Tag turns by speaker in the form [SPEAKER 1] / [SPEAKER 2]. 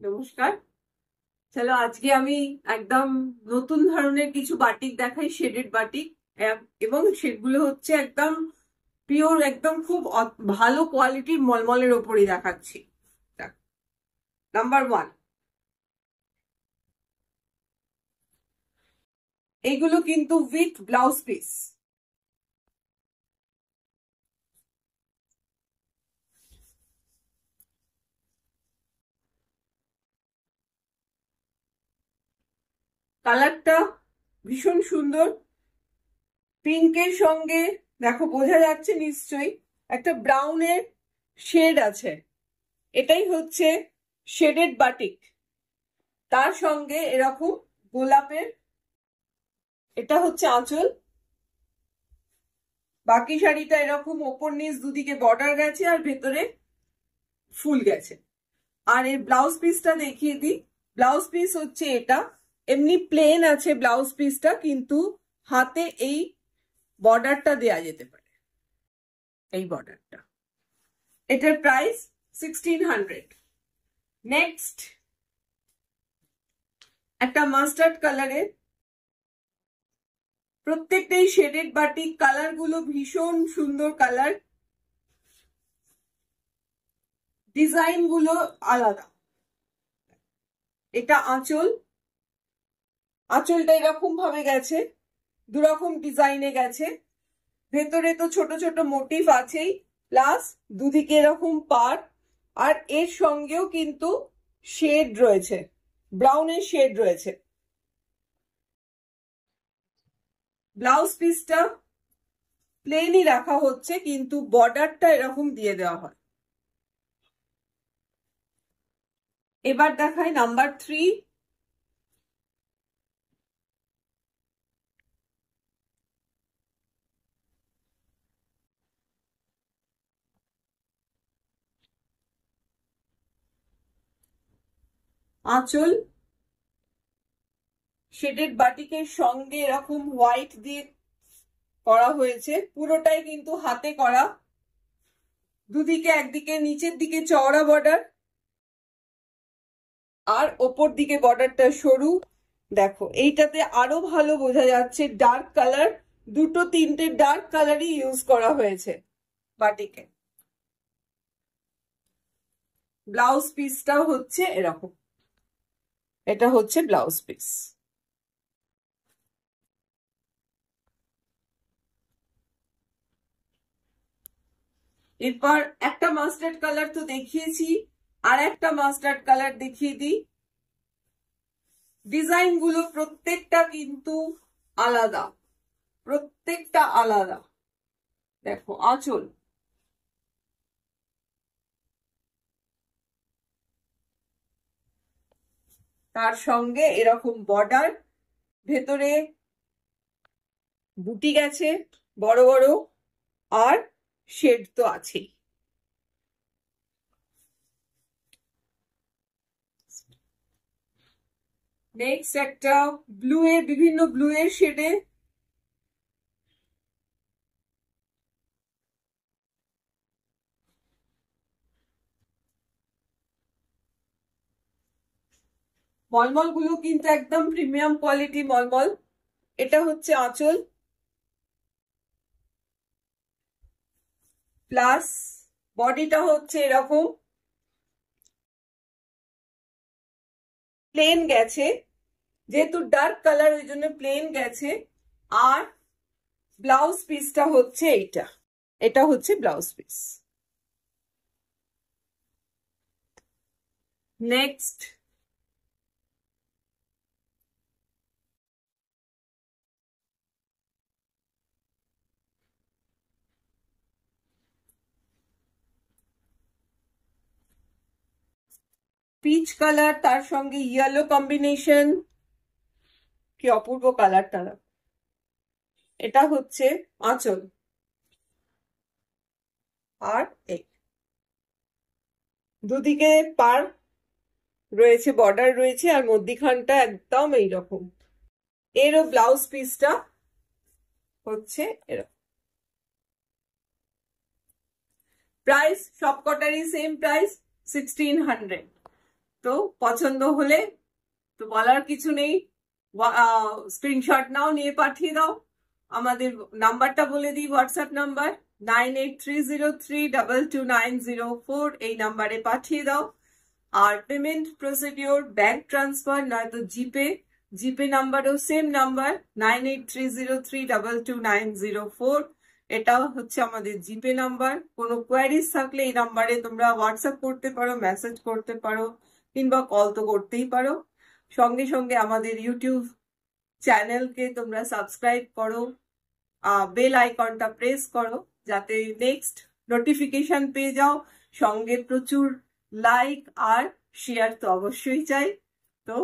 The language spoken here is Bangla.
[SPEAKER 1] নমস্কার। চলো আজকে আমি একদম নতুন ধরনের কিছু বাটিক দেখাই, শেডেড বাটিক। এবং সেগুলো হচ্ছে একদম পিওর, একদম খুব ভালো কোয়ালিটির মলমলের ওপরই দেখাচ্ছি। নাম্বার ওয়ান, এইগুলো কিন্তু উইথ ব্লাউজ পিস। কালারটা ভীষণ সুন্দর, পিঙ্কের সঙ্গে দেখো বোঝা যাচ্ছে নিশ্চয়ই একটা ব্রাউনের শেড আছে। এটাই হচ্ছে শেডেড বাটিক। তার সঙ্গে এরকম গোলাপের, এটা হচ্ছে আঁচল। বাকি শাড়িটা এরকম ওপর নিচ দুদিকে বর্ডার গেছে আর ভেতরে ফুল গেছে। আর এর ব্লাউজ পিসটা দেখিয়ে দিই। ব্লাউজ পিস হচ্ছে এটা, এমনি প্লেন আছে ব্লাউজ পিসটা, কিন্তু হাতে এই বর্ডারটা দেয়া যেতে পারে, এই বর্ডারটা। এটার প্রাইস 1600। নেক্সট একটা মাস্টার্ড কালারের, প্রত্যেকটাই শেডেড বাটিক। কালার গুলো ভীষণ সুন্দর কালার, ডিজাইন গুলো আলাদা। এটা আঁচল, আঁচলটা এরকম ভাবে গেছে, দুরকম ডিজাইনে গেছে। ভেতরে তো ছোট ছোট মোটিভ আছেই, প্লাস দুদিকে এরকম পার। আর এর সঙ্গেও কিন্তু শেড রয়েছে, ব্রাউনের শেড রয়েছে। ব্লাউজ পিসটা প্লেনই রাখা হচ্ছে, কিন্তু বর্ডারটা এরকম দিয়ে দেওয়া হয়। এবার দেখাই নাম্বার 3। আঁচল শেডেড বাটিকের সঙ্গে এরকম হোয়াইট দিয়ে করা হয়েছে, পুরোটাই কিন্তু হাতে করা। দুদিকে, একদিকে নিচের দিকে চওড়া বর্ডার, আর ওপর দিকে বর্ডারটা সরু। দেখো এইটাতে আরো ভালো বোঝা যাচ্ছে ডার্ক কালার, দুটো তিনটে ডার্ক কালারই ইউজ করা হয়েছে বাটিকে। ব্লাউজ পিসটা হচ্ছে এরকম, এটা হচ্ছে ব্লাউজ পিস। এরপর একটা মাস্টার্ড কালার তো দেখিয়েছি, আর একটা মাস্টার্ড কালার দেখিয়ে দিই। ডিজাইন গুলো প্রত্যেকটা কিন্তু আলাদা, প্রত্যেকটা আলাদা। দেখো আঁচল, তার সঙ্গে এরকম বর্ডার, ভেতরে বুটি গেছে বড় বড়, আর শেড তো আছেই। নেক্সট একটা ব্লু এর, বিভিন্ন ব্লু এর শেডে মলমল গুলো কিন্তু একদম প্রিমিয়াম কোয়ালিটি মলমল। এটা হচ্ছে আঁচল, প্লাস বডিটা হচ্ছে এরকম প্লেন গেছে, যেহেতু ডার্ক কালার ওই জন্য প্লেন গেছে। আর ব্লাউজ পিসটা হচ্ছে এইটা, এটা হচ্ছে blouse piece. Next peach colour, তার সঙ্গে ইয়েলো কম্বিনেশন, কি অপূর্ব কালারটা। এটা হচ্ছে আঁচল, আর এই দুদিকে পার রয়েছে, বর্ডার রয়েছে, আর মধ্যিখানটা একদম এইরকম। এরও ব্লাউজ পিসটা হচ্ছে এরকম। প্রাইস সবকটারই সেম প্রাইস, 1600। তো পছন্দ হলে তো বলার কিছু নেই, স্ক্রিনশট নাও, নিয়ে পাঠিয়ে দাও। আমাদের নাম্বারটা বলে দিই, হোয়াটসঅ্যাপ নাম্বার 9830322904, এই নাম্বারে পাঠিয়ে দাও। আর পেমেন্ট প্রসিডিওর ব্যাংক ট্রান্সফার নয়তো জিপে, জিপে নাম্বারও সেম নাম্বার 9830322904, এটা হচ্ছে আমাদের জিপে নাম্বার। কোনো কোয়ারিজ থাকলে এই নাম্বারে তোমরা হোয়াটসঅ্যাপ করতে পারো, মেসেজ করতে পারো, কিংবা কল তো করতেই পারো। সঙ্গে সঙ্গে আমাদের ইউটিউব চ্যানেলকে তোমরা সাবস্ক্রাইব করো, বেল আইকনটা প্রেস করো, যাতে নেক্সট নোটিফিকেশন পেয়ে যাও। সঙ্গে প্রচুর লাইক আর শেয়ার তো অবশ্যই চাই। তো